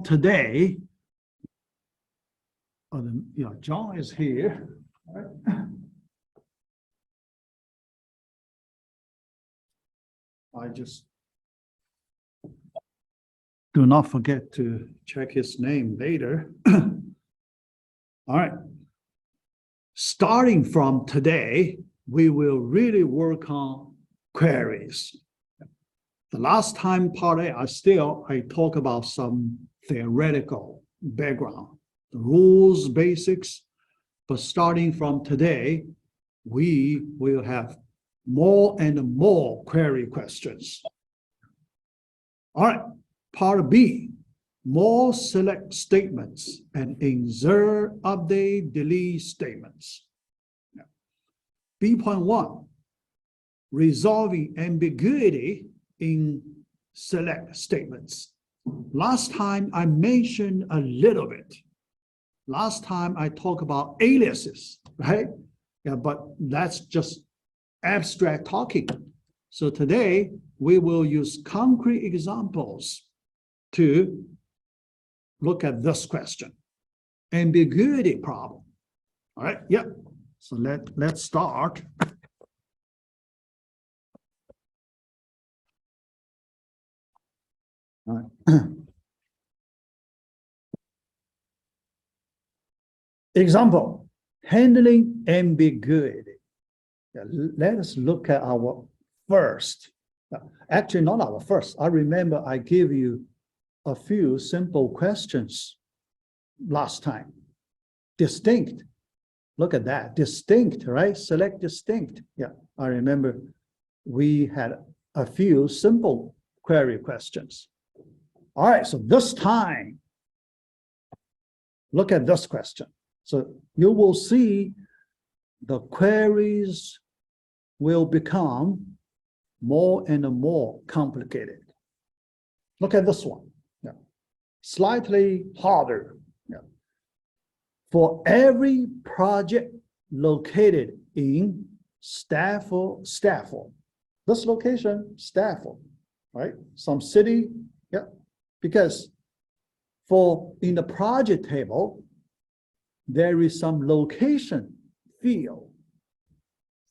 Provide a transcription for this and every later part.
Today, John is here. I just do not forget to check his name later. All right. Starting from today, we will really work on queries. The last time part A, I talk about some theoretical background, the rules, basics, but starting from today, we will have more and more query questions. All right, part B, more select statements and insert, update, delete statements. B.1, resolving ambiguity in select statements. Last time I mentioned a little bit. Last time I talked about aliases, right? Yeah, but that's just abstract talking. So today we will use concrete examples to look at this question. Ambiguity problem. All right, yeah. So let's start. All right. Example, handling ambiguity. Yeah, let us look at our first. Actually, not our first. I remember I gave you a few simple questions last time. Distinct. Look at that. Distinct, right? Select distinct. Yeah, I remember we had a few simple query questions. All right, so this time, look at this question. So you will see the queries will become more and more complicated. Look at this one. Yeah. Slightly harder. Yeah. For every project located in Stafford, this location, Stafford, right? Some city, yeah. Because in the project table, there is some location field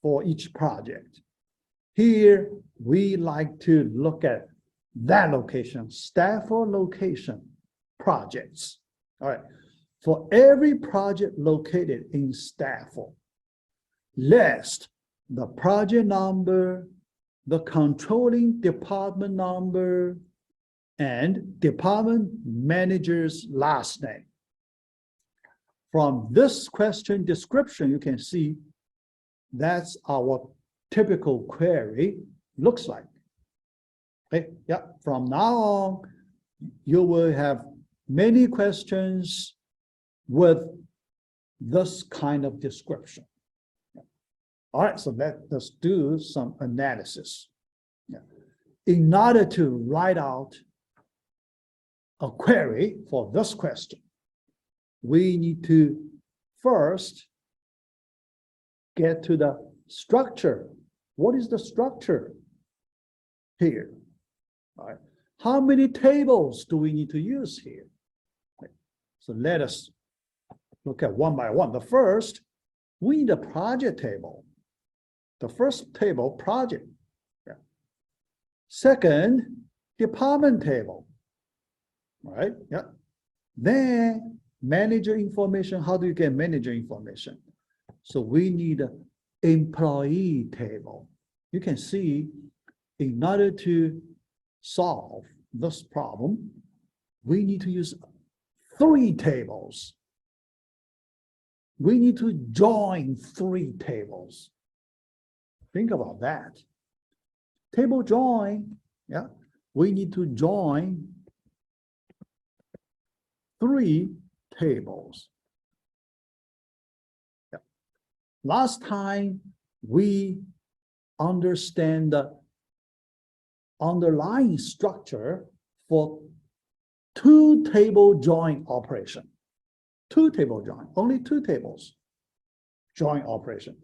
for each project. Here, we like to look at that location, Stafford location projects. All right. For every project located in Stafford, list the project number, the controlling department number, and department manager's last name. From this question description, you can see that's our typical query looks like. Okay, yeah, from now on, you will have many questions with this kind of description. All right, so let's do some analysis. Yeah. In order to write out a query for this question, we need to first get to the structure. What is the structure here? All right. How many tables do we need to use here? Okay. So let us look at one by one. The first, we need a project table. The first table, project. Yeah. Second, department table. All right, yeah. Then manager information. How do you get manager information? So we need an employee table. You can see in order to solve this problem, we need to use 3 tables. We need to join 3 tables. Think about that. Table join, yeah. We need to join 3 tables. Yeah. Last time we understand the underlying structure for 2 table join operation. 2 table join, only 2 tables join operation.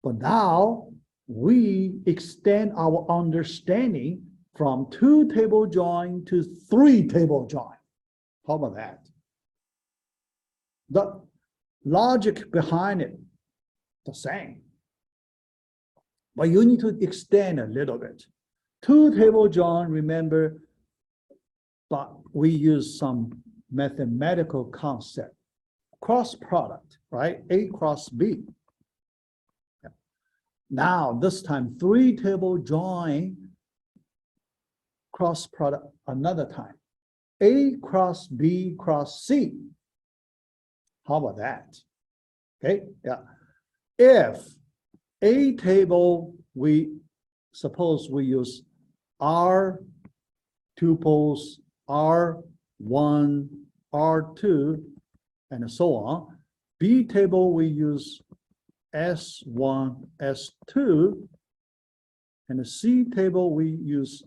But now we extend our understanding from 2 table join to 3 table join. How about that? The logic behind it, the same. But you need to extend a little bit. Two table join, remember, but we use some mathematical concept. Cross product, right? A cross B. Yeah. Now, this time, three table join, cross product another time. A cross B cross C. How about that? Okay, yeah. If A table, suppose we use R tuples, R1, R2, and so on. B table, we use S1, S2, and the C table, we use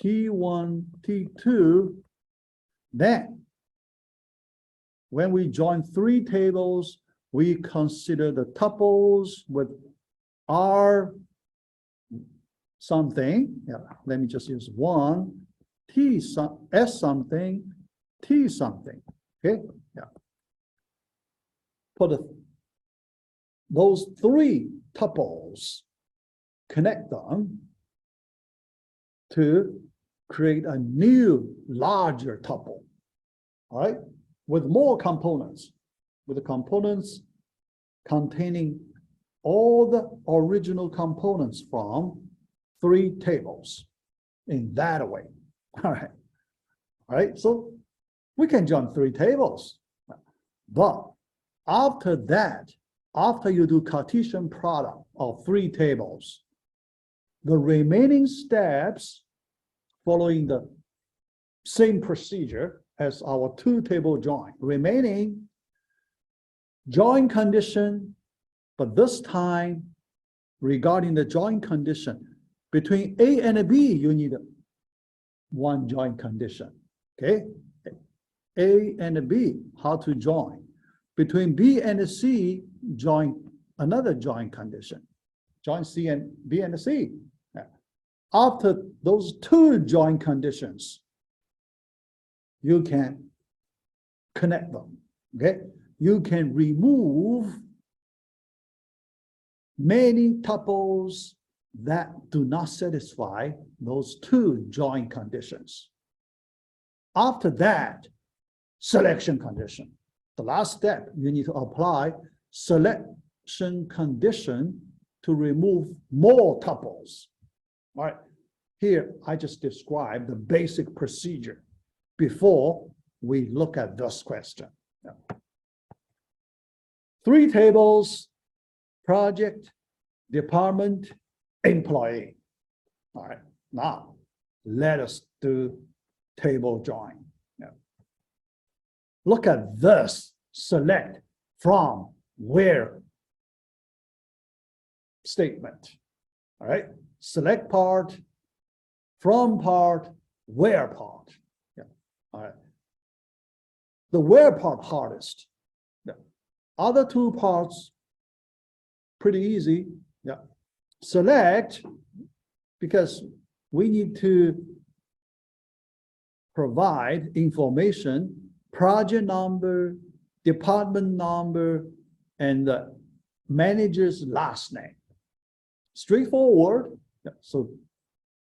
T1, T2. Then, when we join three tables, we consider the tuples with R something. Yeah, let me just use one, S something, T something. Okay, yeah. Put those three tuples, connect them to create a new larger tuple. All right, with more components, with the components containing all the original components from three tables in that way. All right, so we can join three tables, but after that, after you do Cartesian product of three tables, the remaining steps following the same procedure as our two table join, remaining join condition, but this time regarding the join condition between A and B, you need one join condition. Okay, A and B, how to join? Between B and C, join another join condition. Join C and B and C. After those two join conditions, you can connect them. Okay, you can remove many tuples that do not satisfy those two join conditions. After that, selection condition. The last step, you need to apply selection condition to remove more tuples. All right, here I just described the basic procedure before we look at this question. Yeah. Three tables, project, department, employee. All right, now let us do table join. Yeah. Look at this, select from where statement. All right, select part, from part, where part. Yeah. All right, the where part hardest. Yeah. Other two parts pretty easy. Yeah, select, because we need to provide information, project number, department number, and the manager's last name. Straightforward. Yeah. So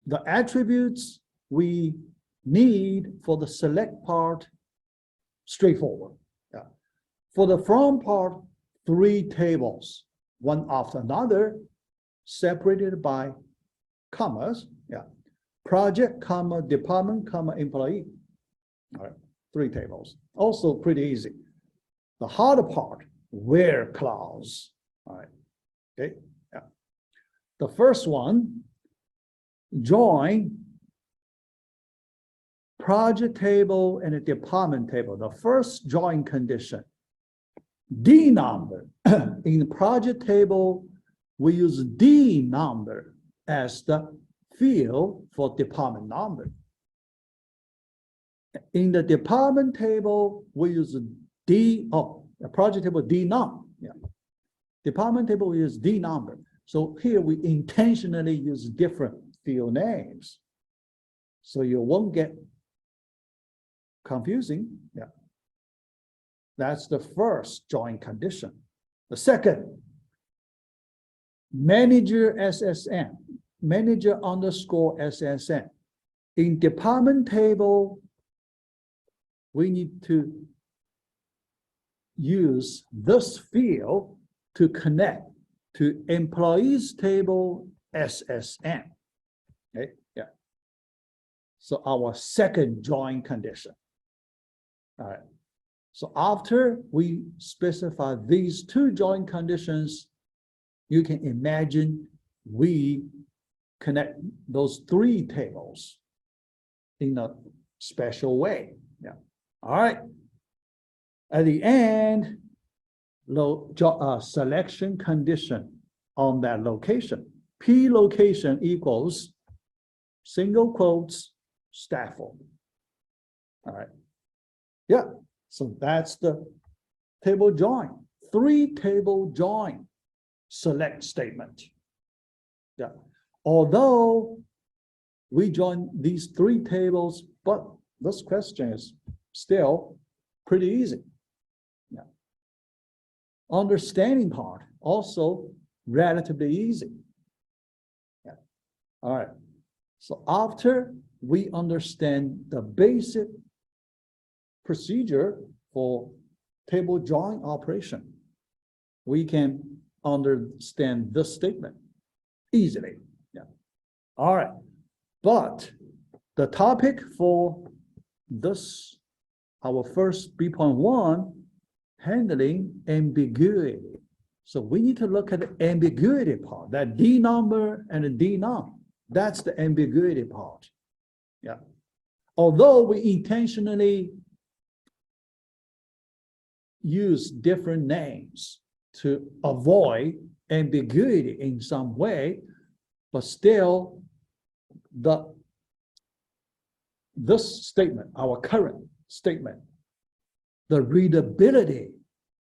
the attributes we need for the select part, straightforward. Yeah. For the from part, three tables, one after another, separated by commas. Yeah. Project, comma, department, comma, employee. All right, three tables. Also pretty easy. The harder part, where clause. All right. Okay. Yeah. The first one, join project table and a department table. The first join condition, D number. In the project table, we use D number as the field for department number. In the department table, we use the project table D num. Yeah. Department table, we use D number. So here we intentionally use different field names. So you won't get Confusing? Yeah. That's the first join condition. The second, manager SSN, manager underscore SSN. In department table, we need to use this field to connect to employees table SSN. Okay, yeah. So our second join condition. All right. So after we specify these two join conditions, you can imagine we connect those three tables in a special way. Yeah. All right. At the end, selection condition on that location. P location equals single quotes Stafford. All right. Yeah. So that's the table join. Three table join select statement. Yeah. Although we join these three tables, but this question is still pretty easy. Yeah. Understanding part also relatively easy. Yeah. All right. So after we understand the basic procedure for table join operation, we can understand this statement easily. Yeah. All right. But the topic for this, our first B.1, handling ambiguity. So we need to look at the ambiguity part, that D number and the D num. That's the ambiguity part. Yeah. Although we intentionally use different names to avoid ambiguity in some way, but still this statement, our current statement, the readability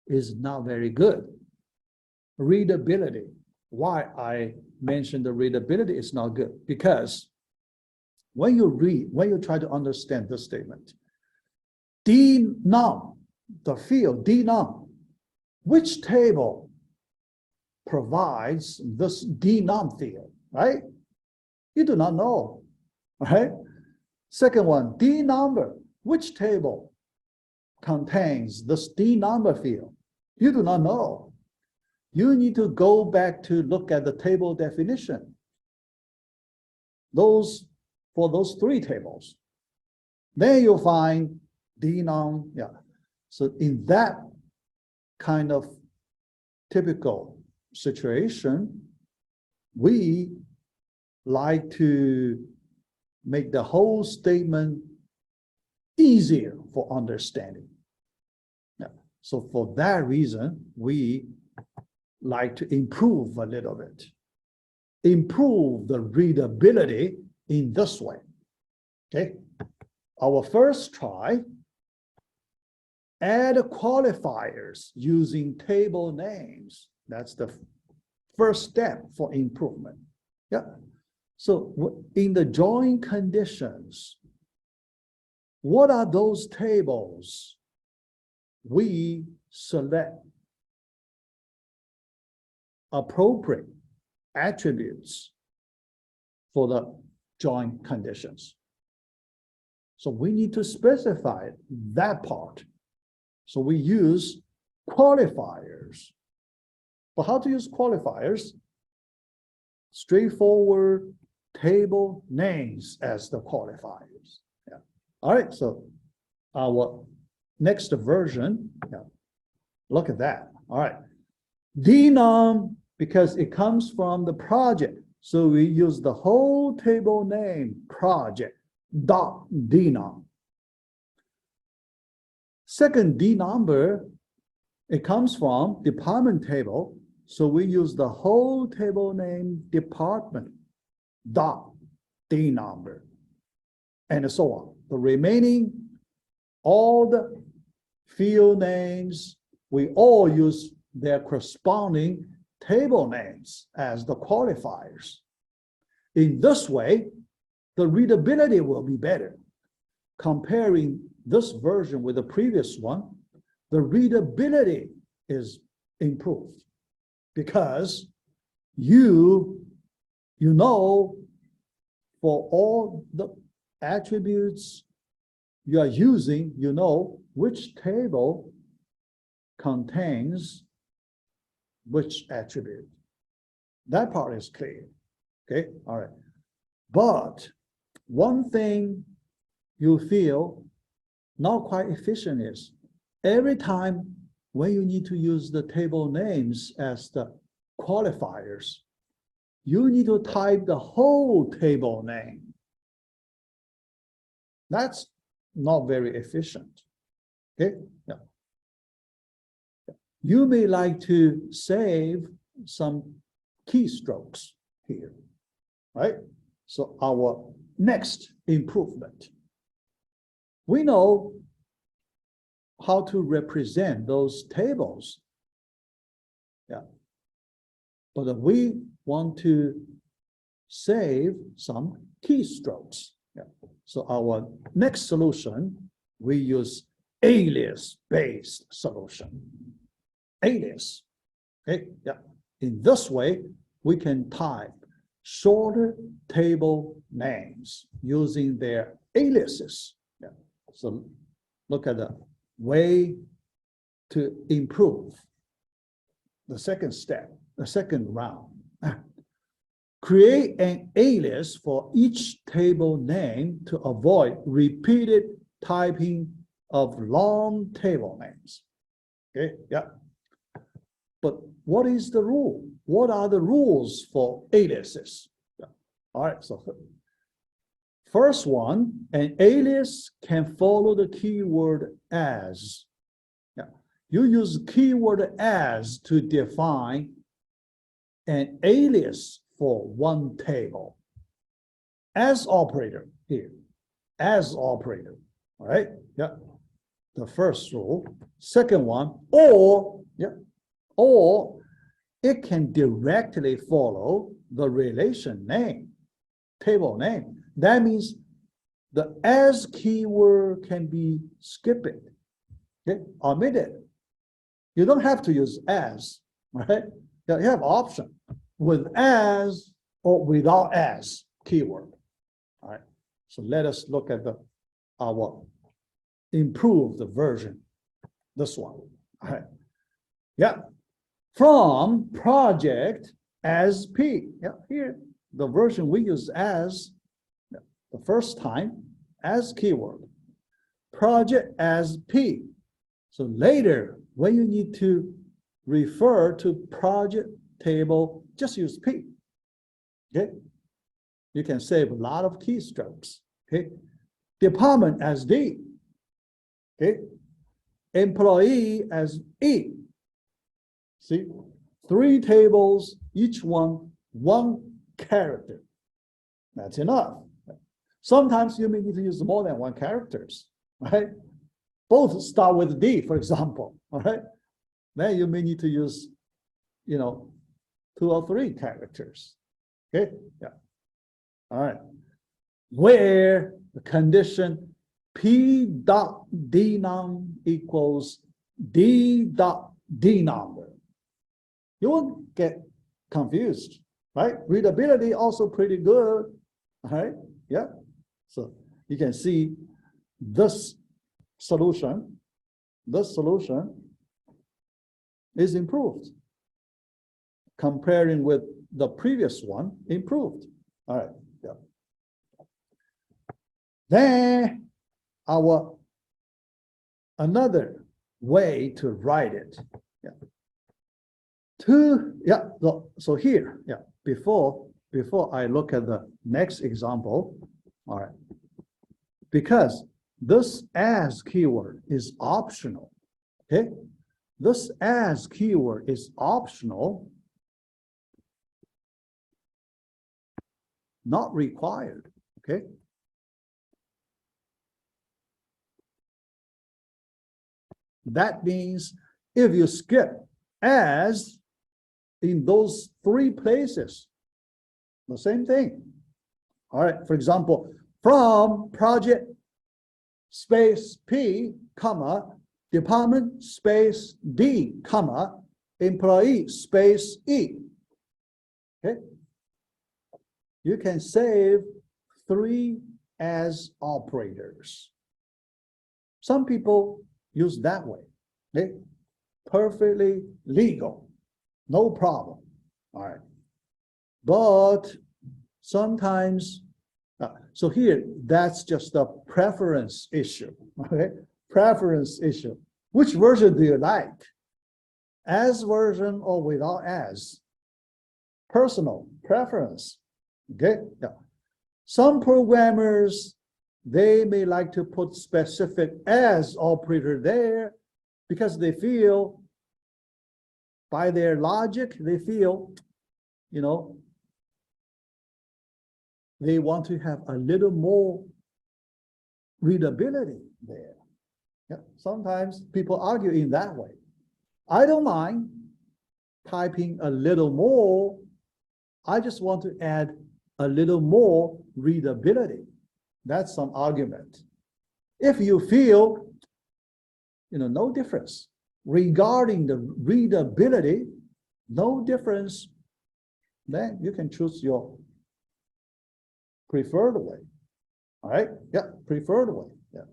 is not very good. Readability. Why I mentioned the readability is not good? Because when you try to understand this statement, D num, the field D num, which table provides this D num field, right? You do not know, right? Second one, D number, which table contains this D number field? You do not know. You need to go back to look at the table definition. For those three tables. Then you'll find D num, yeah. So in that kind of typical situation, we like to make the whole statement easier for understanding. Yeah. So for that reason, we like to improve a little bit. Improve the readability in this way. Okay. Our first try, add qualifiers using table names. That's the first step for improvement. Yeah. So in the join conditions, what are those tables we select appropriate attributes for the join conditions? So we need to specify that part. So we use qualifiers. But how to use qualifiers? Straightforward table names as the qualifiers. Yeah. All right, so our next version, yeah, look at that. All right. D num, because it comes from the project. So we use the whole table name project dot D num. Second, D number, it comes from department table. So we use the whole table name department dot D number and so on. The remaining, all the field names, we all use their corresponding table names as the qualifiers. In this way, the readability will be better. Comparing this version with the previous one, the readability is improved because you know for all the attributes you are using, you know which table contains which attribute. That part is clear. Okay, all right. But one thing you feel not quite efficient is every time when you need to use the table names as the qualifiers, you need to type the whole table name. That's not very efficient. Okay, yeah. You may like to save some keystrokes here, right? So our next improvement. We know how to represent those tables. Yeah. But we want to save some keystrokes. Yeah. So our next solution, we use alias-based solution. Alias. Okay. Yeah. In this way, we can type shorter table names using their aliases. Yeah. So look at the way to improve the second step, the second round. Create an alias for each table name to avoid repeated typing of long table names. Okay, yeah. But what is the rule? What are the rules for aliases? Yeah. All right, so first one, an alias can follow the keyword as. Yeah. You use keyword as to define an alias for one table. As operator here, as operator, all right? Yeah, the first rule. Second one, or, yeah, or it can directly follow the relation name, table name. That means the as keyword can be skipped, okay, omitted. You don't have to use as, right? You have option with as or without as keyword. All right. So let us look at our improved version. This one. All right. Yeah. From project as P. Yeah. Here, the version we use as the first time as keyword. Project as P. So later, when you need to refer to project table, just use P. Okay. You can save a lot of keystrokes. Okay. Department as D. Okay. Employee as E. See, 3 tables, each one character. That's enough. Sometimes you may need to use more than 1 characters, right? Both start with D, for example, all right? Then you may need to use, 2 or 3 characters, okay? Yeah, all right. Where the condition P dot D num equals D dot D number. You won't get confused, right? Readability also pretty good, all right? Yeah, so you can see this solution is improved. Comparing with the previous one, improved. All right, yeah. Then another way to write it. Yeah. So here, yeah, before I look at the next example, all right, because this as keyword is optional, okay? This as keyword is optional, not required, okay? That means if you skip as in those 3 places, the same thing. All right, for example, from project space P, comma, department space D, comma, employee space E. Okay. You can save 3 as operators. Some people use that way. Okay. Perfectly legal, no problem. All right. But sometimes, so here, that's just a preference issue. Okay. Preference issue. Which version do you like? As version or without as? Personal preference. Okay. Yeah. Some programmers, they may like to put specific as operator there because they feel, by their logic, they feel, you know, they want to have a little more readability there. Yeah. Sometimes people argue in that way. I don't mind typing a little more. I just want to add a little more readability. That's some argument. If you feel, you know, no difference regarding the readability, no difference, then you can choose your preferred way. All right. Yeah. Preferred way. Yeah.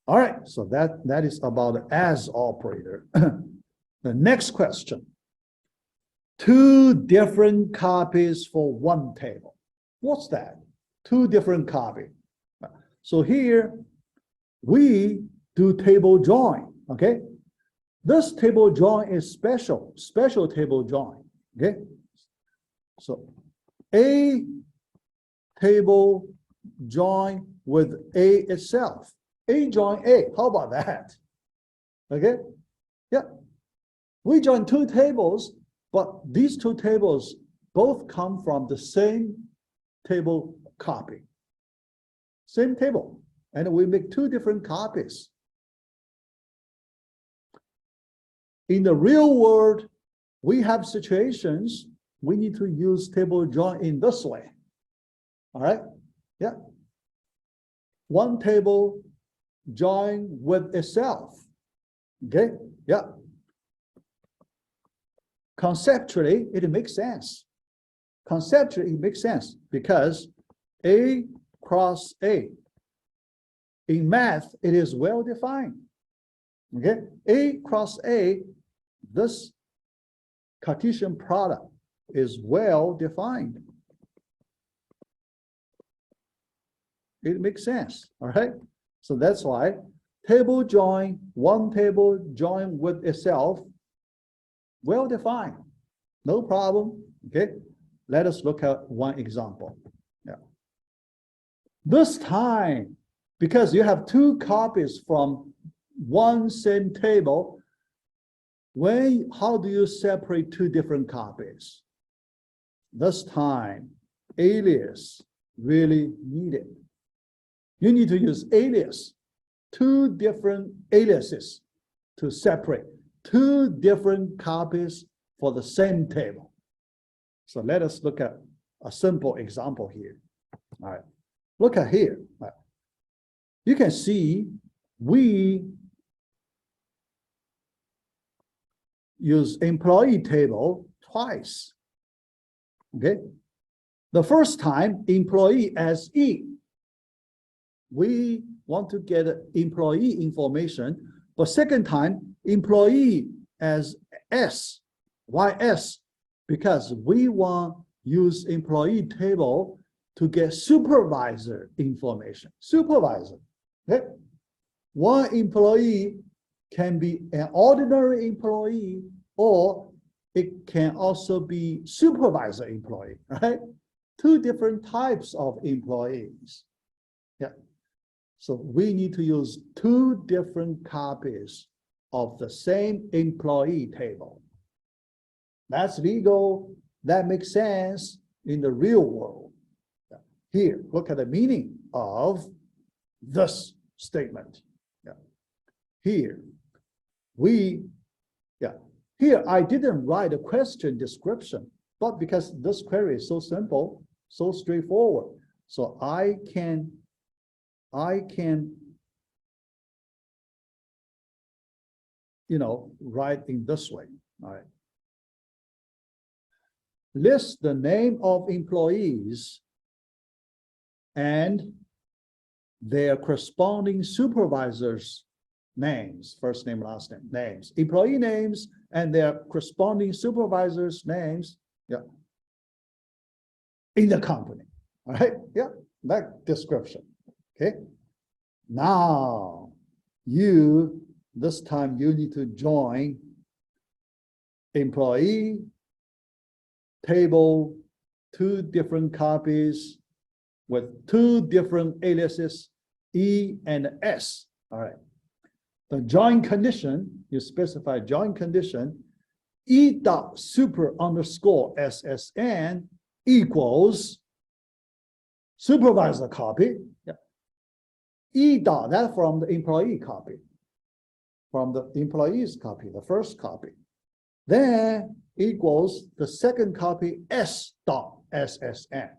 All right. So that is about the as operator. The next question. 2 different copies for 1 table. What's that? 2 different copies. So here we do table join. Okay. This table join is special table join. Okay. So A table join with A itself. A join A. How about that? Okay. Yeah. We join 2 tables, but these 2 tables both come from the same table copy. Same table. And we make 2 different copies. In the real world, we have situations we need to use table join in this way. All right. Yeah. 1 table join with itself. Okay. Yeah. Conceptually, it makes sense. Conceptually, it makes sense because A cross A. In math, it is well defined. Okay. A cross A, this Cartesian product is well defined. It makes sense. All right. So that's why table join, 1 table join with itself, well defined, no problem. Okay. Let us look at one example. Yeah. This time, because you have 2 copies from 1 same table, how do you separate 2 different copies? This time, alias really needed. You need to use alias, 2 different aliases to separate 2 different copies for the same table. So let us look at a simple example here. All right. Look at here. All right. You can see we use employee table twice. Okay. The first time, employee as E. We want to get employee information, but second time, employee as S, YS, because we want use employee table to get supervisor information. Supervisor. Okay. 1 employee can be an ordinary employee, or it can also be supervisor employee, right? 2 different types of employees. Yeah. So we need to use 2 different copies of the same employee table. That's legal. That makes sense in the real world. Yeah. Here, look at the meaning of this statement. Yeah. Here, here I didn't write a question description, but because this query is so simple, so straightforward, so I can write in this way. All right. List the name of employees and their corresponding supervisors' names, first name, last name, names, employee names, and their corresponding supervisors' names, in the company. All right, that description. Okay. Now, this time you need to join employee table, 2 different copies with 2 different aliases, E and S. All right. The join condition, you specify join condition, E dot super underscore SSN equals supervisor copy. E dot, that from the employee copy, from the employee's copy, the first copy. Then equals the second copy, S dot SSN.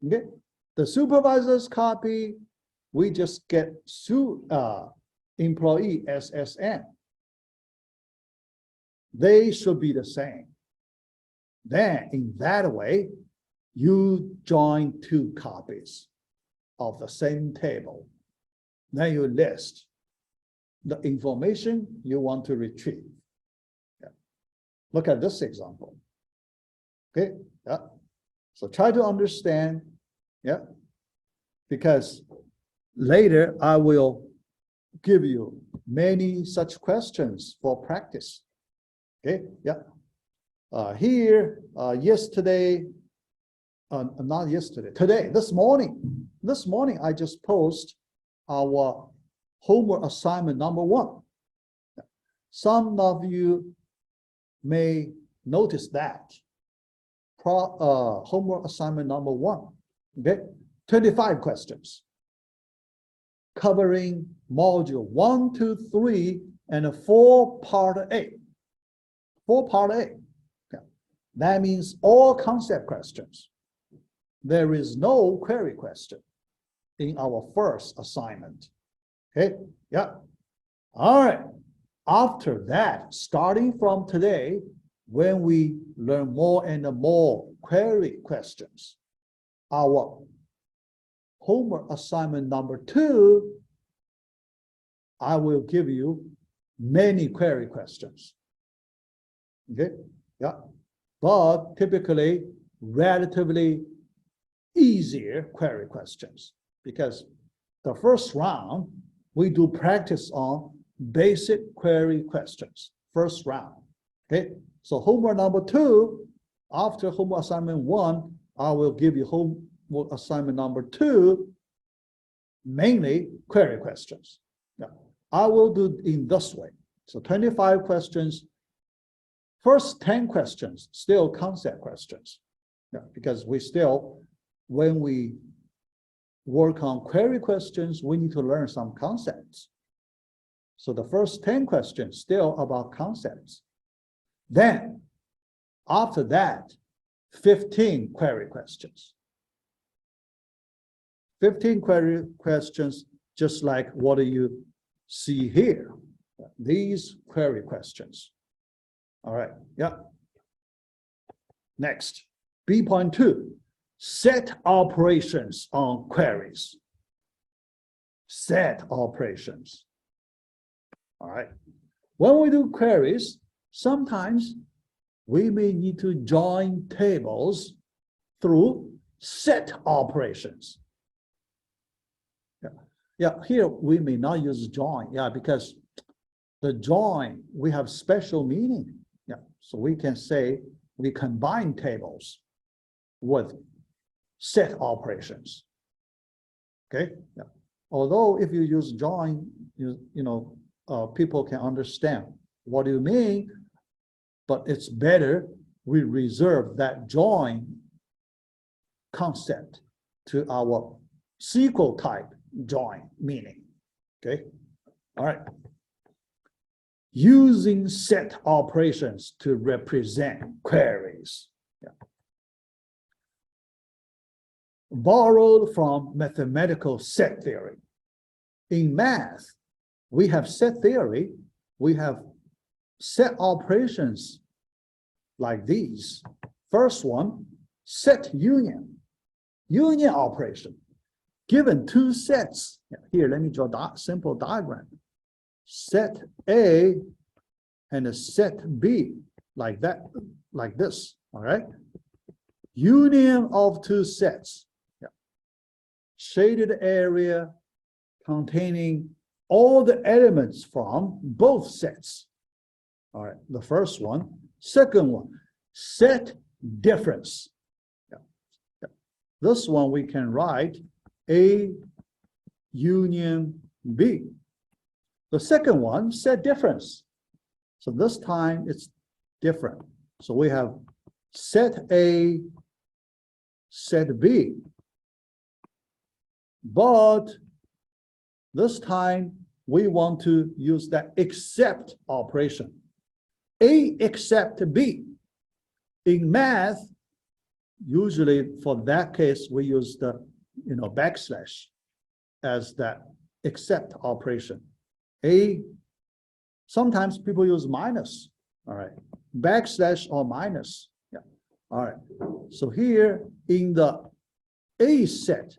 Okay, the supervisor's copy, we just get employee SSN. They should be the same. Then in that way, you join 2 copies of the same table. Then you list the information you want to retrieve. Look at this example. Okay, so try to understand, because later I will give you many such questions for practice. Okay, here, yesterday, not yesterday, today, this morning I just posted our homework assignment number 1. Some of you may notice that homework assignment number 1, okay, 25 questions covering module 1, 2, 3, and 4 part A. 4 part A. Okay. That means all concept questions. There is no query question in our first assignment. Okay, all right. After that, starting from today, when we learn more and more query questions, our homework assignment number 2, I will give you many query questions. Okay, but typically relatively easier query questions, because the first round we do practice on basic query questions, first round. Okay, so homework number 2, after homework assignment 1, I will give you homework assignment number 2, mainly query questions. I will do in this way. So 25 questions, first 10 questions, still concept questions. Because we still, when we work on query questions, we need to learn some concepts. So the first 10 questions still about concepts. Then, after that, 15 query questions. 15 query questions, just like what do you see here. These query questions. All right, Next, B.2, set operations on queries. Set operations. All right. When we do queries, sometimes we may need to join tables through set operations. Here we may not use join, because the join, we have special meaning. So we can say we combine tables with set operations. Okay. Although if you use join, people can understand what you mean, but it's better we reserve that join concept to our SQL type join meaning. Okay, all right. Using set operations to represent queries. Borrowed from mathematical set theory. In math, we have set theory we have set operations like these. First one, set union operation. Given two sets, here, let me draw a simple diagram. Set A and a set B, like that, like this, all right? Union of two sets. Shaded area containing all the elements from both sets. All right, the first one. Second one, set difference. This one we can write A union B. The second one, set difference. So this time it's different. So we have set A, set B. But this time we want to use that except operation. A except B. In math, usually for that case, we use the backslash as that except operation. A, sometimes people use minus, all right, backslash or minus. Yeah, all right. So here in the A set,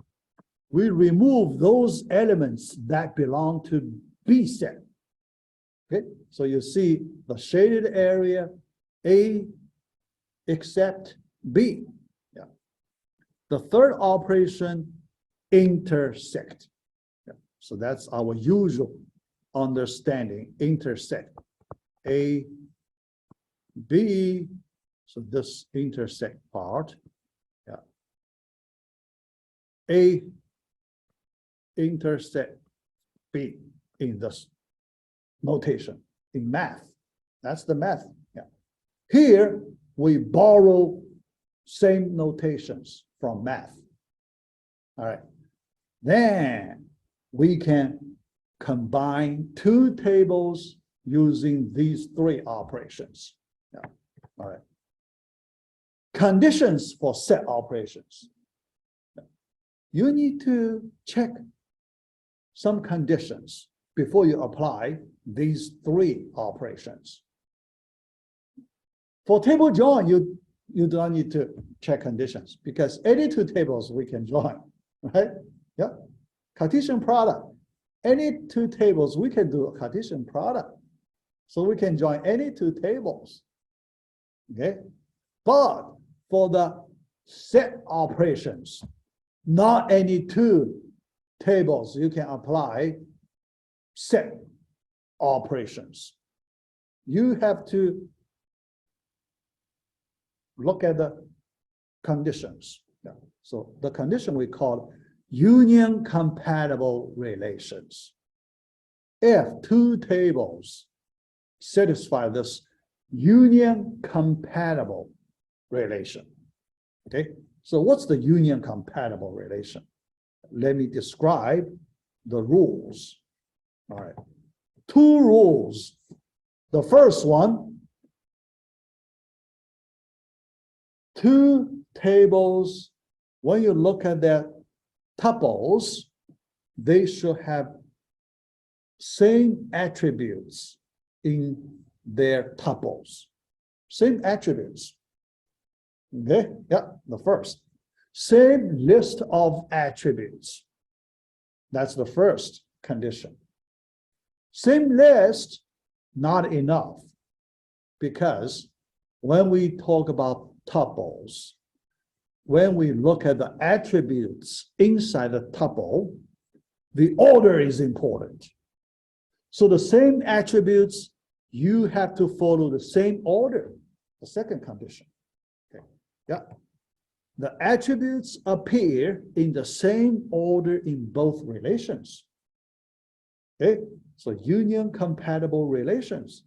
we remove those elements that belong to B set. Okay, so you see the shaded area, A except B. Yeah. The third operation, intersect. Yeah. So that's our usual understanding, intersect. A, B, so this intersect part. Yeah. A intersect B in this notation in math. That's the math. Yeah. Here we borrow same notations from math. All right. Then we can combine two tables using these three operations. Yeah. All right. Conditions for set operations. You need to check some conditions before you apply these three operations. For table join, you don't need to check conditions because any two tables we can join, right? Yeah. Cartesian product, any two tables we can do a Cartesian product. So we can join any two tables, okay? But for the set operations, not any two tables, you can apply set operations. You have to look at the conditions. Yeah. So the condition we call union compatible relations. If two tables satisfy this union compatible relation, okay? So what's the union compatible relation? Let me describe the rules. All right, two rules. The first one, two tables, when you look at their tuples, they should have same attributes in their tuples. Same attributes. Okay, yeah, the first. Same list of attributes. That's the first condition. Same list, not enough, because when we talk about tuples, when we look at the attributes inside the tuple, the order is important. So the same attributes, you have to follow the same order, the second condition. Okay, yeah. The attributes appear in the same order in both relations. Okay, so union compatible relations.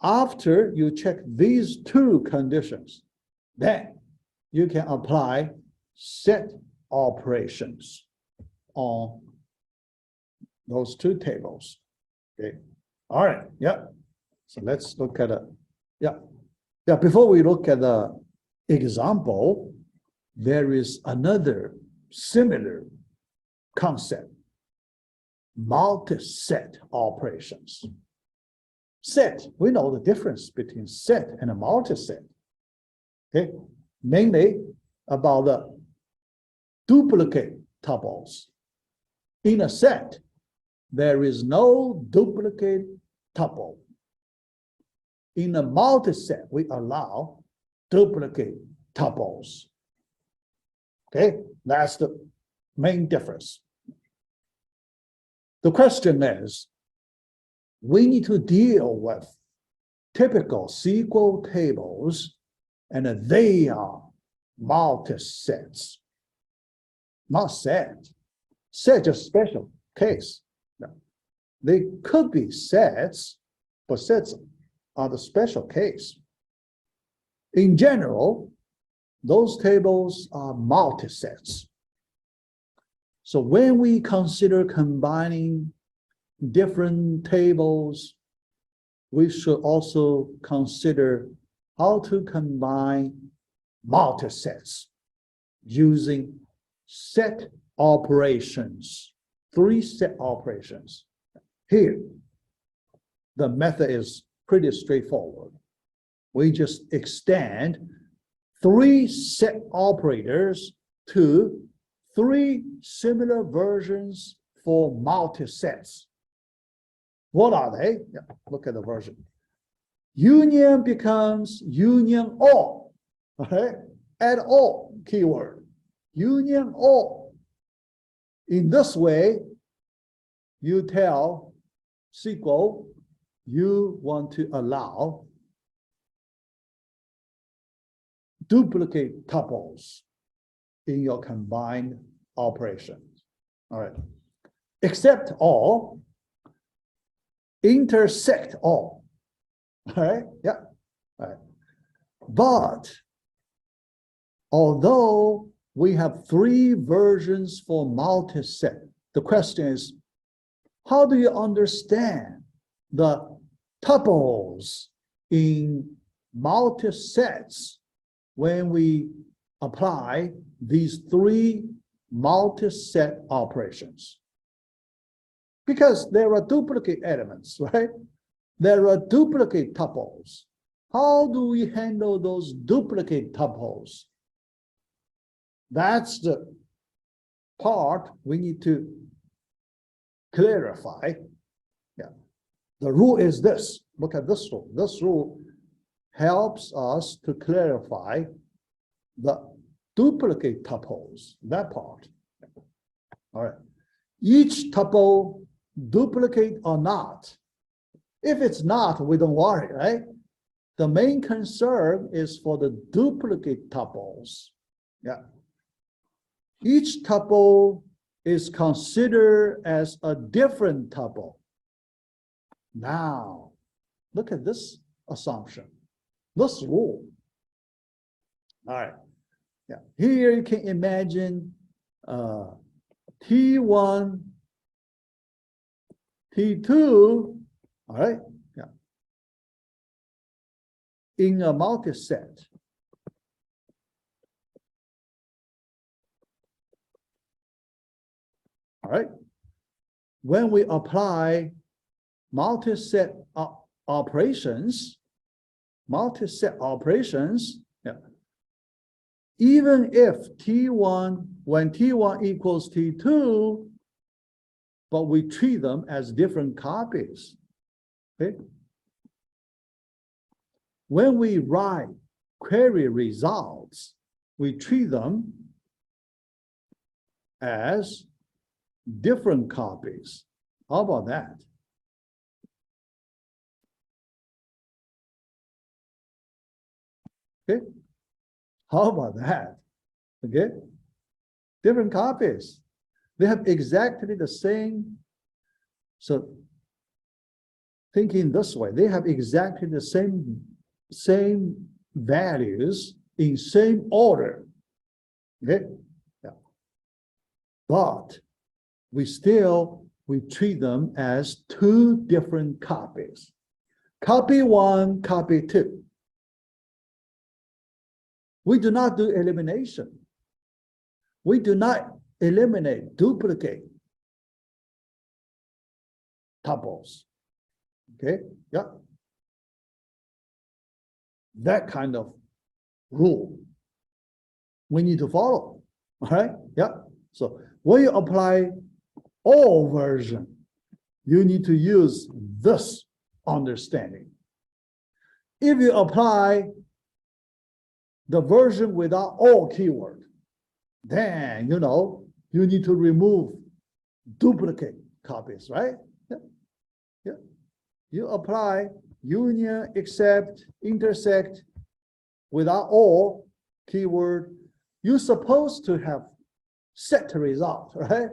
After you check these two conditions, then you can apply set operations on those two tables. Okay, all right, yeah. So let's look at it. Yeah, before we look at the example, there is another similar concept, multi-set operations. set, we know the difference between set and a multiset. Okay, mainly about the duplicate tuples. In a set, there is no duplicate tuple. In a multiset, we allow duplicate tuples. Okay, that's the main difference. The question is, we need to deal with typical SQL tables, and they are multisets, not set. Set is a special case. No. They could be sets, but sets are the special case. In general, those tables are multisets. So when we consider combining different tables, we should also consider how to combine multisets using set operations, 3 set operations. Here, the method is pretty straightforward. We just extend 3 set operators to 3 similar versions for multisets. What are they? Yeah, look at the version. Union becomes union all. Okay? Add all keyword. Union all. In this way, you tell SQL you want to allow duplicate tuples in your combined operations. All right. Except all, intersect all. All right. Yeah. All right. But although we have 3 versions for multiset, the question is, how do you understand the tuples in multisets when we apply these 3 multiset operations? Because there are duplicate elements, right? There are duplicate tuples. How do we handle those duplicate tuples? That's the part we need to clarify. Yeah. The rule is this. Look at this rule. This rule helps us to clarify the duplicate tuples, that part. All right. Each tuple, duplicate or not. If it's not, we don't worry, right? The main concern is for the duplicate tuples. Yeah. Each tuple is considered as a different tuple. Now, look at this assumption, this rule. All right. Yeah. Here you can imagine T1, T2, all right, yeah, in a multiset. All right. When we apply multiset operations, yeah, even if T1, when T1 equals T2, but we treat them as different copies. Okay. When we write query results, we treat them as different copies. How about that? Okay. How about that? Okay. Different copies. They have exactly the same. So thinking this way, they have exactly the same values in same order. Okay. Yeah. But we treat them as 2 different copies. Copy 1, copy 2. We do not do elimination. We do not eliminate duplicate tuples. Okay, yeah. that kind of rule we need to follow. All right, yeah. So when you apply all version, you need to use this understanding. If you apply the version without all keyword, then you need to remove duplicate copies, right? Yeah. Yeah. You apply union, except, intersect without all keyword, you're supposed to have set result, right?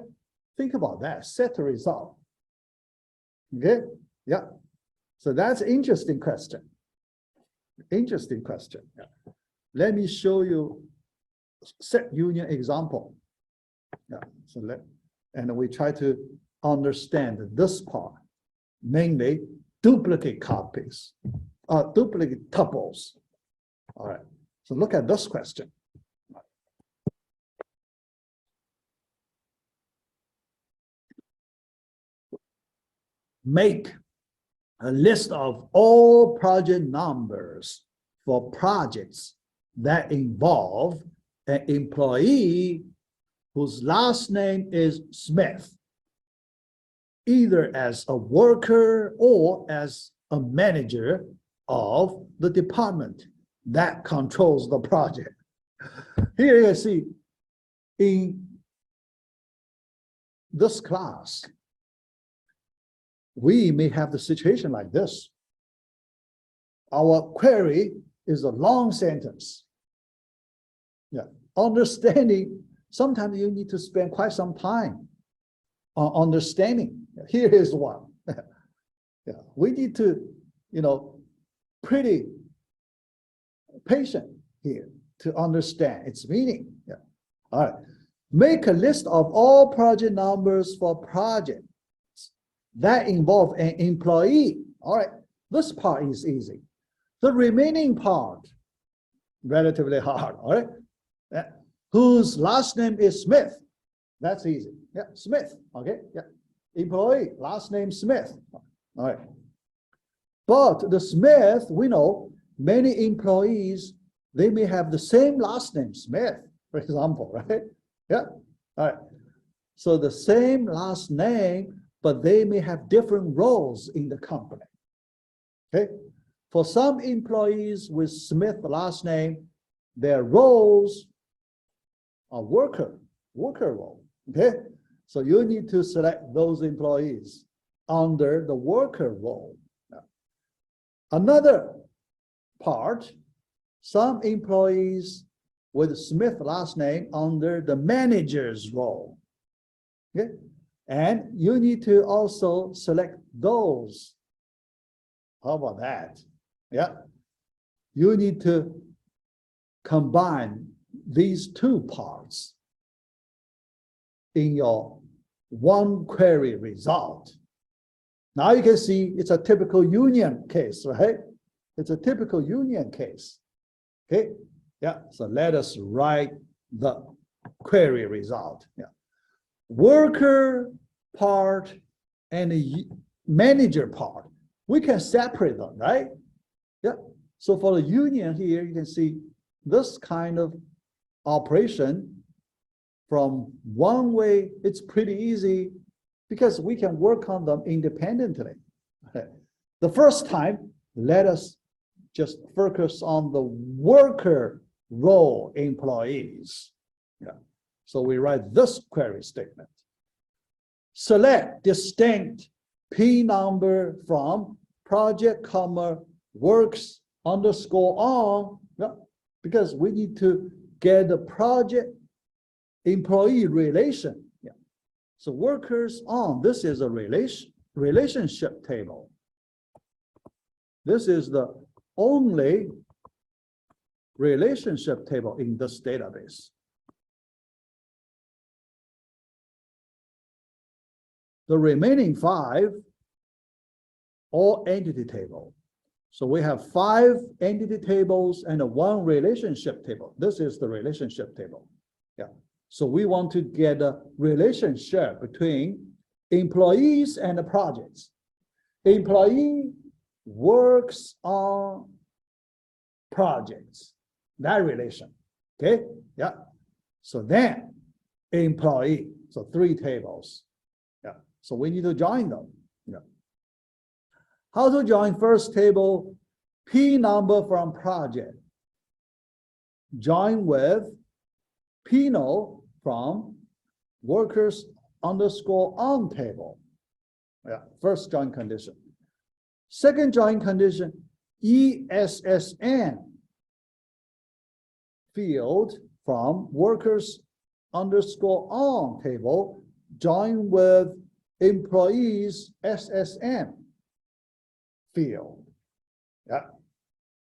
Think about that, set result. Okay, yeah. So that's interesting question. Interesting question. Yeah. Let me show you set union example. Yeah. So and we try to understand this part, mainly duplicate copies, duplicate tuples. All right. So look at this question. Make a list of all project numbers for projects that involve an employee whose last name is Smith, either as a worker or as a manager of the department that controls the project. Here you see, in this class, we may have the situation like this. Our query is a long sentence. Yeah, understanding, sometimes you need to spend quite some time on understanding. Here is one. Yeah, we need to, pretty patient here to understand its meaning. Yeah. All right. Make a list of all project numbers for projects that involve an employee. All right, this part is easy. The remaining part, relatively hard, all right? Whose last name is Smith. That's easy. Yeah, Smith, okay, yeah. Employee, last name Smith, all right. But the Smith, we know, many employees, they may have the same last name, Smith, for example, right? Yeah, all right. So the same last name, but they may have different roles in the company. Okay, for some employees with Smith last name, their roles are worker role. Okay, so you need to select those employees under the worker role. Another part, some employees with Smith last name under the manager's role. Okay. And you need to also select those. How about that? Yeah. You need to combine these two parts in your one query result. Now you can see it's a typical union case, right? It's a typical union case. Okay. Yeah. So let us write the query result. Yeah. Worker part and the manager part, we can separate them, right? Yeah. So for the union here, you can see this kind of operation from one way, it's pretty easy because we can work on them independently. Okay. The first time, let us just focus on the worker role employees. Yeah. So we write this query statement. Select distinct P number from project, works underscore on, yeah, because we need to get the project employee relation. Yeah. So workers on, this is a relationship table. This is the only relationship table in this database. The remaining 5, all entity table. So we have 5 entity tables and 1 relationship table. This is the relationship table. Yeah. So we want to get a relationship between employees and the projects. Employee works on projects, that relation. Okay, yeah. So then employee, so 3 tables. Yeah, so we need to join them. Yeah. How to join? First table, P number from project. Join with P node from workers underscore on table. Yeah, first join condition. Second join condition, ESSN field from workers underscore on table, join with employees SSN field. Yeah.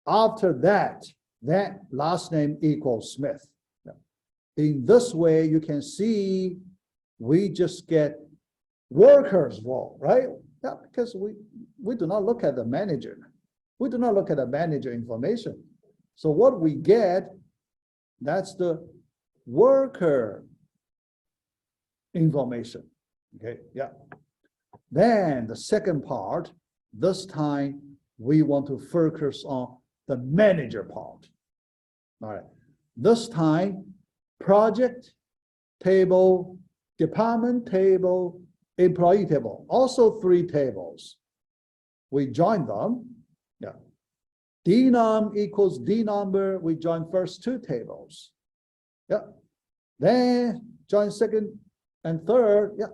After that, then last name equals Smith. Yeah. In this way, you can see we just get workers role, right? Yeah, because we do not look at the manager. We do not look at the manager information. So what we get, that's the worker information. Okay, yeah. Then the second part, this time we want to focus on the manager part. All right. This time, project table, department table, employee table, also 3 tables. We join them. Yeah. Dnum equals D number. We join first 2 tables. Yeah. Then join second and third. Yeah.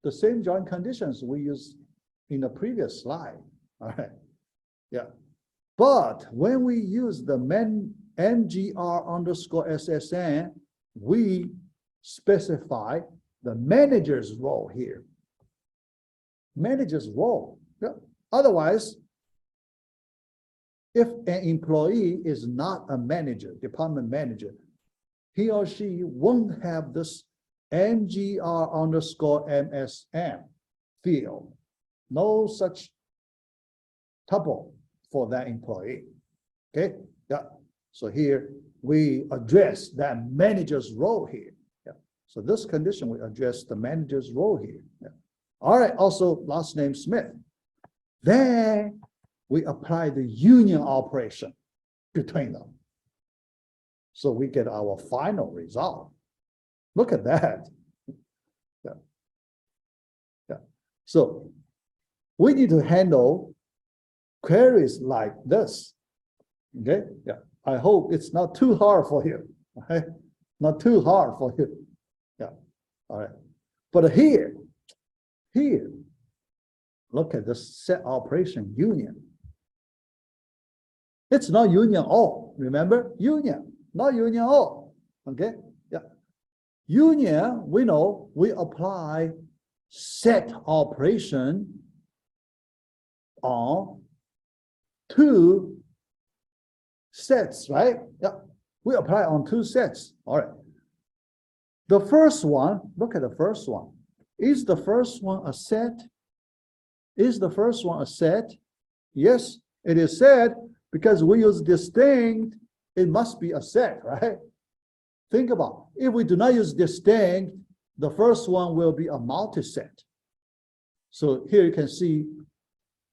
The same join conditions we used in the previous slide. All right. Yeah. But when we use the MGR underscore SSN, we specify the manager's role here. Manager's role. Yeah. Otherwise, if an employee is not a manager, department manager, he or she won't have this MGR underscore MSM field. No such tuple for that employee. Okay, yeah. So here we address that manager's role here. Yeah. So this condition we address the manager's role here. Yeah. All right. Also last name Smith. Then we apply the union operation between them. So we get our final result. Look at that. Yeah. Yeah. So we need to handle queries like this. Okay. Yeah. I hope it's not too hard for you. Okay? Not too hard for you. Yeah. All right. But here, look at this set operation union. It's not union all. Remember? Union, not union all. Okay? Yeah. Union, we know we apply set operation on 2 sets, right? Yeah. We apply on 2 sets. All right. The first one, look at the first one. Is the first one a set? Is the first one a set? Yes, it is set because we use distinct, it must be a set, right? Think about it. If we do not use distinct, the first one will be a multi-set. So here you can see,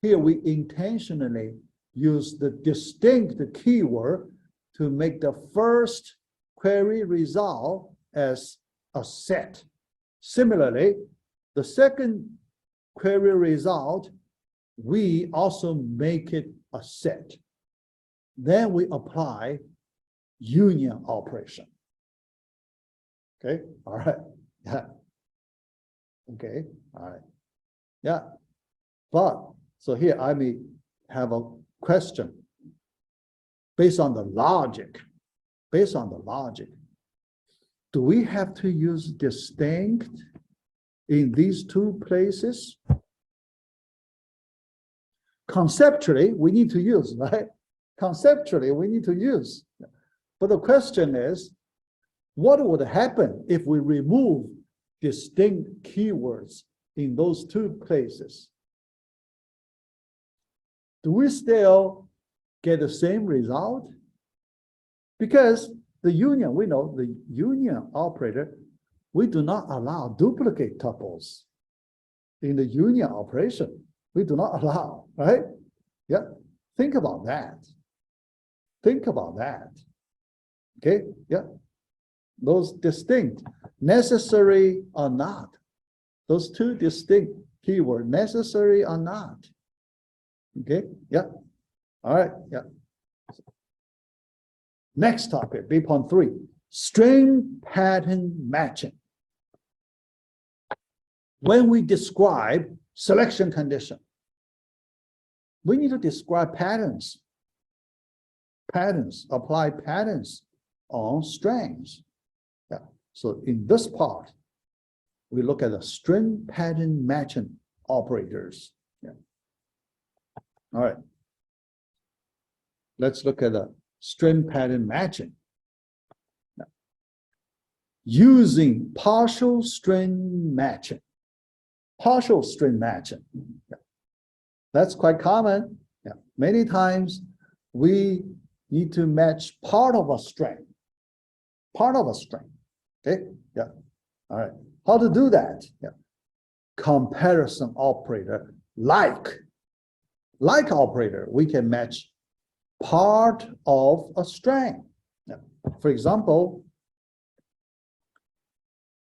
here we intentionally use the distinct keyword to make the first query result as a set. Similarly, the second query result, we also make it a set. Then we apply union operation. Okay, all right, yeah. Okay, all right, yeah. But, so here I may have a question based on the logic. Based on the logic, do we have to use distinct in these 2 places? Conceptually, we need to use, right? Conceptually, we need to use. But the question is, what would happen if we remove distinct keywords in those 2 places? Do we still get the same result? Because the union, we know the union operator, we do not allow duplicate tuples in the union operation. We do not allow, right? Yeah, think about that. Think about that. Okay, yeah. Those distinct, necessary or not. Those two distinct keywords, necessary or not. Okay, yeah. All right, yeah. Next topic, B.3, string pattern matching. When we describe selection condition, we need to describe patterns. Apply patterns on strings. Yeah. So in this part, we look at the string pattern matching operators. Yeah. All right. Let's look at the string pattern matching. Yeah. Using partial string matching. Partial string matching. Yeah. That's quite common. Yeah. Many times we need to match part of a string. Part of a string. Okay? Yeah. All right. How to do that? Yeah. Comparison operator, like operator, we can match part of a string. Yeah. For example,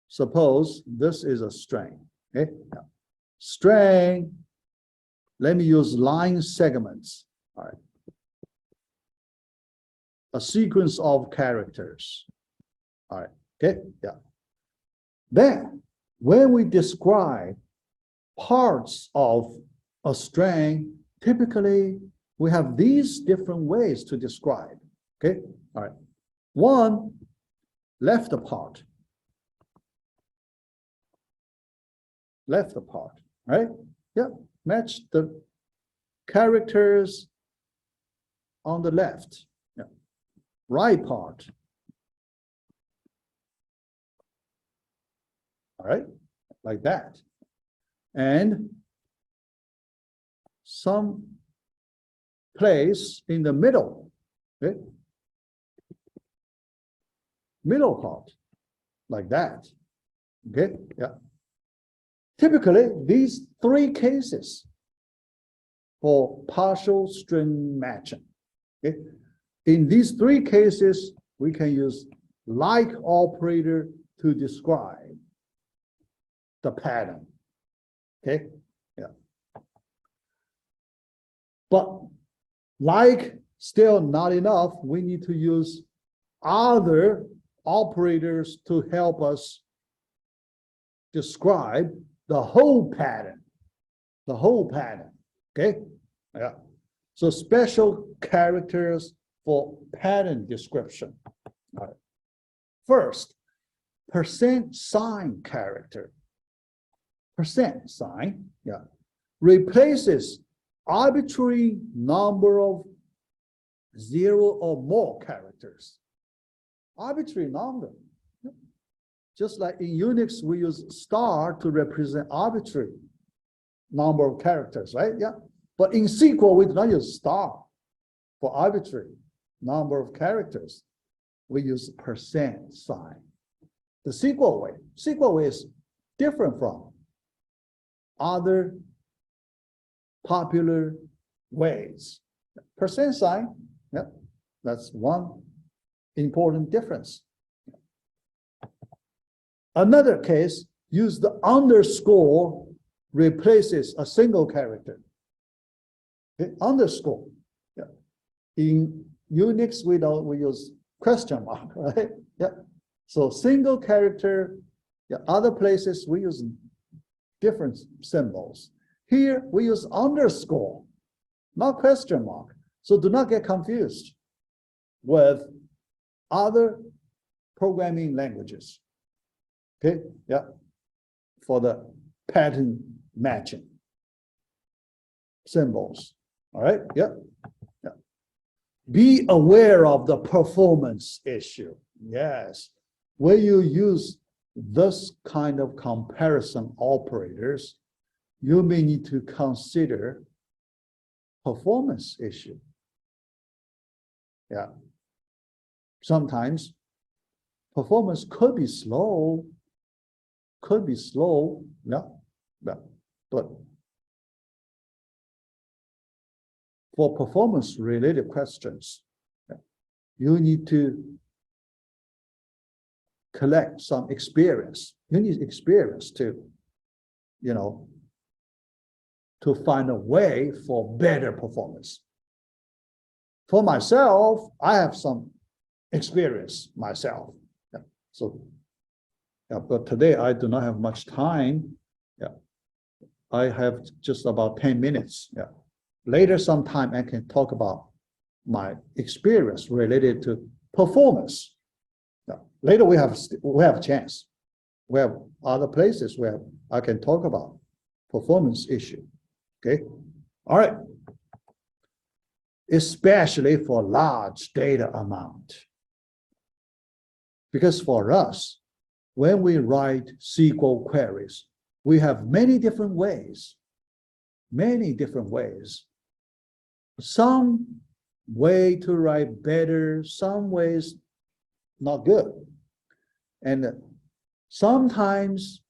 suppose this is a string. Okay? Yeah. String, let me use line segments. All right. A sequence of characters. All right. Okay. Yeah. Then, when we describe parts of a string, typically we have these different ways to describe. Okay. All right. One, left part. Left part. Right. Yeah. Match the characters on the left. Yeah. Right part. All right, like that. And some place in the middle, okay? Middle part, like that. Okay, yeah. Typically, these three cases for partial string matching. Okay? In these three cases, we can use like operator to describe the pattern. Okay, yeah. But like still not enough, we need to use other operators to help us describe the whole pattern. The whole pattern. Okay, yeah. So special characters for pattern description. All right. First, %sign character. %sign, yeah, replaces arbitrary number of 0 or more characters. Arbitrary number. Just like in Unix, we use star to represent arbitrary number of characters, right? Yeah. But in SQL, we do not use star for arbitrary number of characters. We use %sign. The SQL way. SQL way is different from other popular ways. %sign, yeah, that's one important difference. Another case, use the underscore replaces a single character. Okay, underscore. Yeah. In Unix, we use question mark, right? Yeah. So single character. Yeah. Other places we use different symbols. Here we use underscore, not question mark. So do not get confused with other programming languages. Okay, yeah, for the pattern matching symbols. All right, yeah, yeah. Be aware of the performance issue. Yes, when you use this kind of comparison operators, you may need to consider performance issue. Yeah. Sometimes performance could be slow, yeah, but for performance related questions, you need to collect some experience. You need experience to, to find a way for better performance. For myself, I have some experience myself. Yeah. So, yeah, but today I do not have much time. Yeah. I have just about 10 minutes. Yeah. Later sometime I can talk about my experience related to performance. Yeah. Later we have a chance. We have other places where I can talk about performance issue. Okay. All right. Especially for large data amount. Because for us, when we write SQL queries, we have many different ways. Some way to write better, some ways not good. And sometimes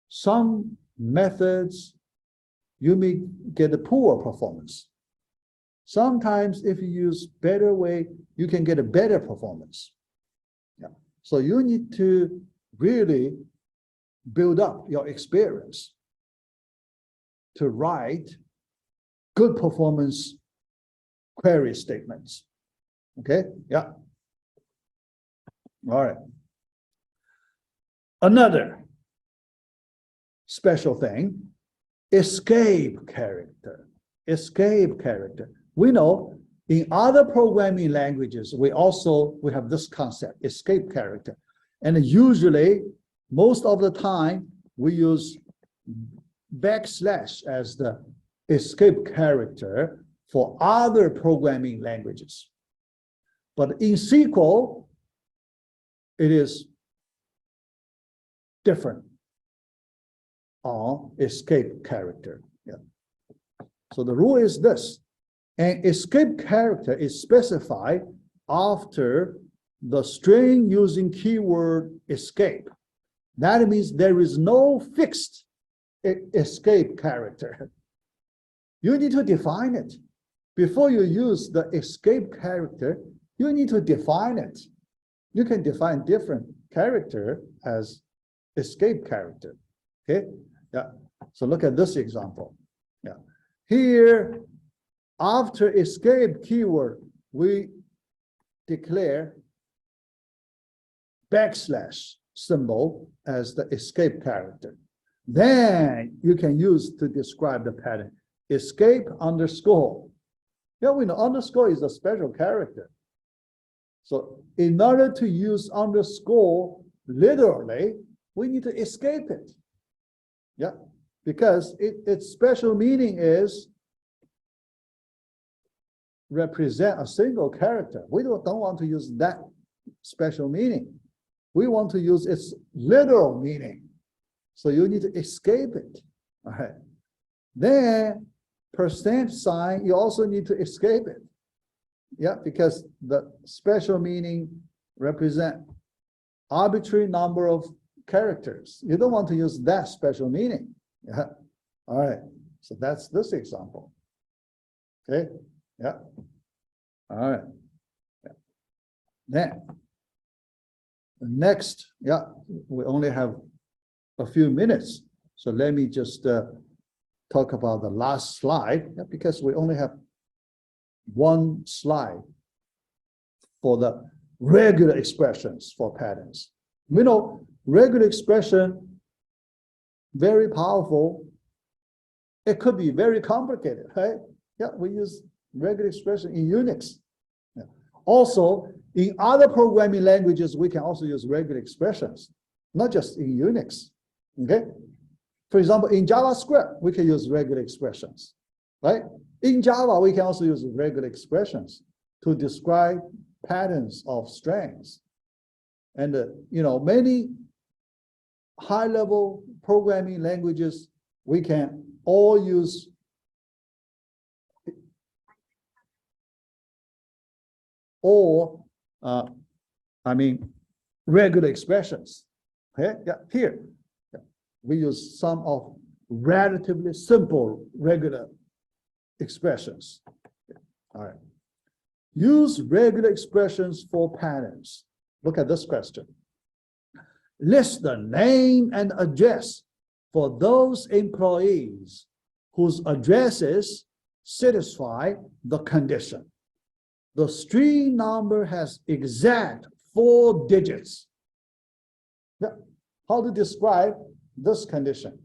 some methods you may get a poor performance. Sometimes if you use better way, you can get a better performance. Yeah. So you need to really build up your experience to write good performance query statements. Okay, yeah. All right. Another special thing, escape character. Escape character. We know in other programming languages, we have this concept, escape character. And usually, most of the time, we use backslash as the escape character for other programming languages. But in SQL, it is different on escape character. Yeah. So the rule is this. An escape character is specified after the string using keyword escape. That means there is no fixed escape character. You need to define it. Before you use the escape character, you need to define it. You can define different character as escape character. Okay? Yeah. So look at this example. Yeah. Here, after escape keyword, we declare backslash symbol as the escape character. Then you can use to describe the pattern. Escape underscore. Yeah, we know underscore is a special character. So in order to use underscore literally, we need to escape it. Yeah, because its special meaning is represent a single character. We don't want to use that special meaning. We want to use its literal meaning. So you need to escape it. All right. Then %, you also need to escape it. Yeah, because the special meaning represent arbitrary number of characters. You don't want to use that special meaning. Yeah. All right. So that's this example. Okay. Yeah. All right. Yeah. Then next, yeah, we only have a few minutes. So let me just talk about the last slide, yeah, because we only have one slide for the regular expressions for patterns. We know regular expression, very powerful. It could be very complicated, right? Yeah, we use regular expression in Unix. Yeah. Also, in other programming languages, we can also use regular expressions, not just in Unix, okay? For example, in JavaScript, we can use regular expressions, right? In Java, we can also use regular expressions to describe patterns of strings. And, many high-level programming languages, we can all use regular expressions. Okay? Yeah, here, yeah. We use some of relatively simple regular expressions. All right. Use regular expressions for patterns. Look at this question. List the name and address for those employees whose addresses satisfy the condition. The stream number has exact 4 digits. Yeah. How to describe this condition?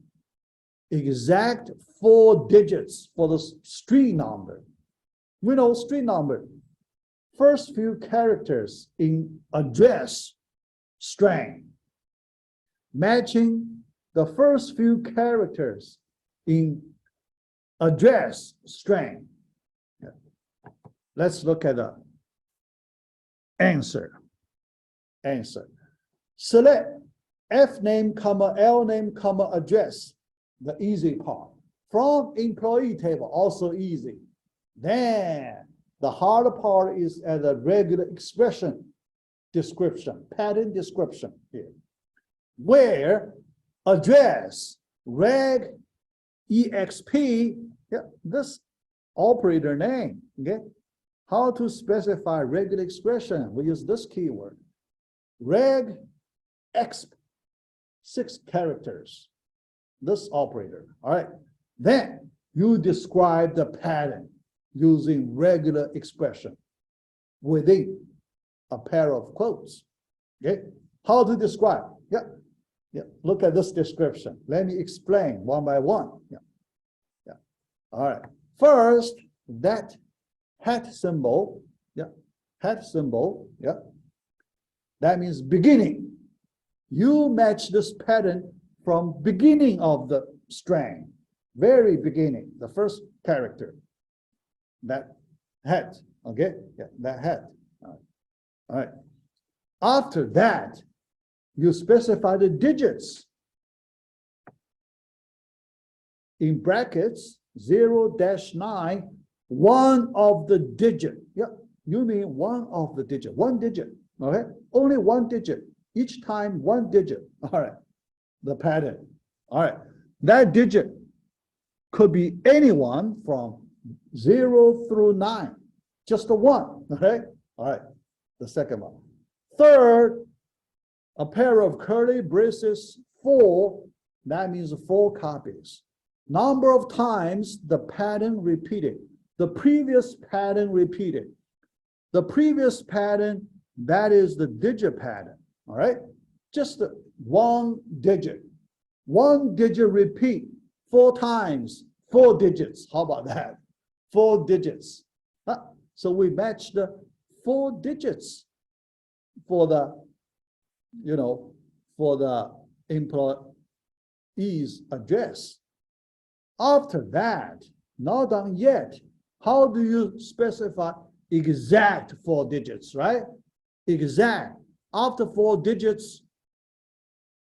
Exact 4 digits for the stream number. We know stream number. First few characters in address string, matching the first few characters in address string. Yeah. Let's look at the answer. Select F name, comma, L name, comma, address, the easy part. From employee table, also easy. Then the harder part is at a regular expression description, pattern description here, where address, reg, exp, yeah, this operator name, okay? How to specify regular expression? We use this keyword, reg, exp, 6 characters, this operator, all right? Then you describe the pattern using regular expression within a pair of quotes, okay? How to describe? Yeah, look at this description. Let me explain one by one. Yeah. All right. First, that hat symbol, hat symbol, that means beginning. You match this pattern from beginning of the string, very beginning, the first character, that hat, okay? Yeah, that hat. All right. After that, you specify the digits in brackets 0-9, one of the digit. Yeah, you mean one of the digit, one digit. Okay, only one digit each time, one digit. All right, the pattern. All right, that digit could be anyone from 0 through 9, just the one. Okay, all right, the second one. Third, a pair of curly braces 4, that means 4 copies. Number of times the pattern repeated, the previous pattern repeated. The previous pattern, that is the digit pattern, all right? Just one digit. One digit repeat 4 times, 4 digits. How about that? 4 digits. So we match the 4 digits for the for the employee's address. After that, not done yet. How do you specify exact 4 digits, right? Exact. After 4 digits,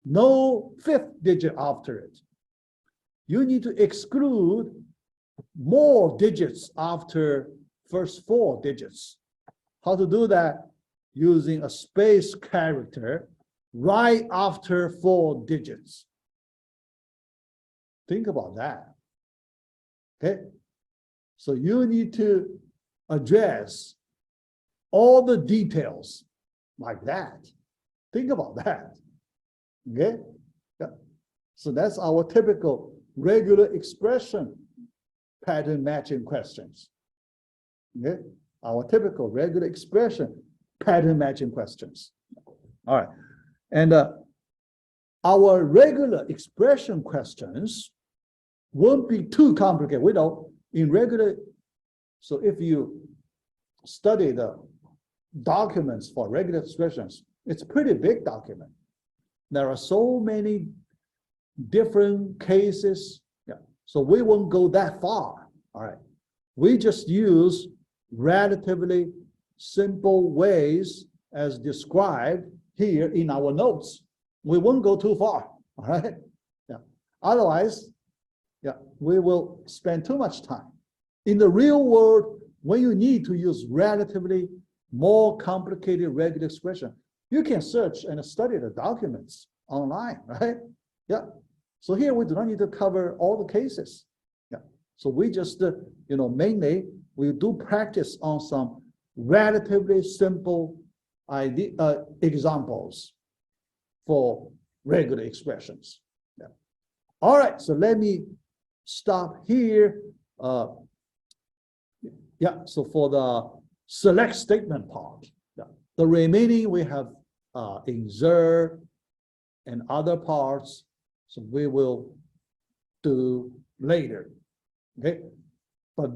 no 5th digit after it. You need to exclude more digits after first 4 digits. How to do that? Using a space character right after 4 digits. Think about that. Okay, so you need to address all the details like that. Think about that. Okay, yeah. So that's our typical regular expression pattern matching questions. Okay, our typical regular expression pattern matching questions. All right, and our regular expression questions won't be too complicated. We know in regular, so if you study the documents for regular expressions, it's a pretty big document. There are so many different cases. Yeah. So we won't go that far. All right. We just use relatively simple ways as described here in our notes. We won't go too far. All right. Yeah. Otherwise, yeah, we will spend too much time. In the real world, when you need to use relatively more complicated regular expression, you can search and study the documents online, right? Yeah. So here we do not need to cover all the cases. Yeah. So we just, mainly we do practice on some relatively simple examples for regular expressions. Yeah. All right, so let me stop here. Yeah, so for the select statement part, yeah, the remaining we have insert and other parts, so we will do later. Okay, but that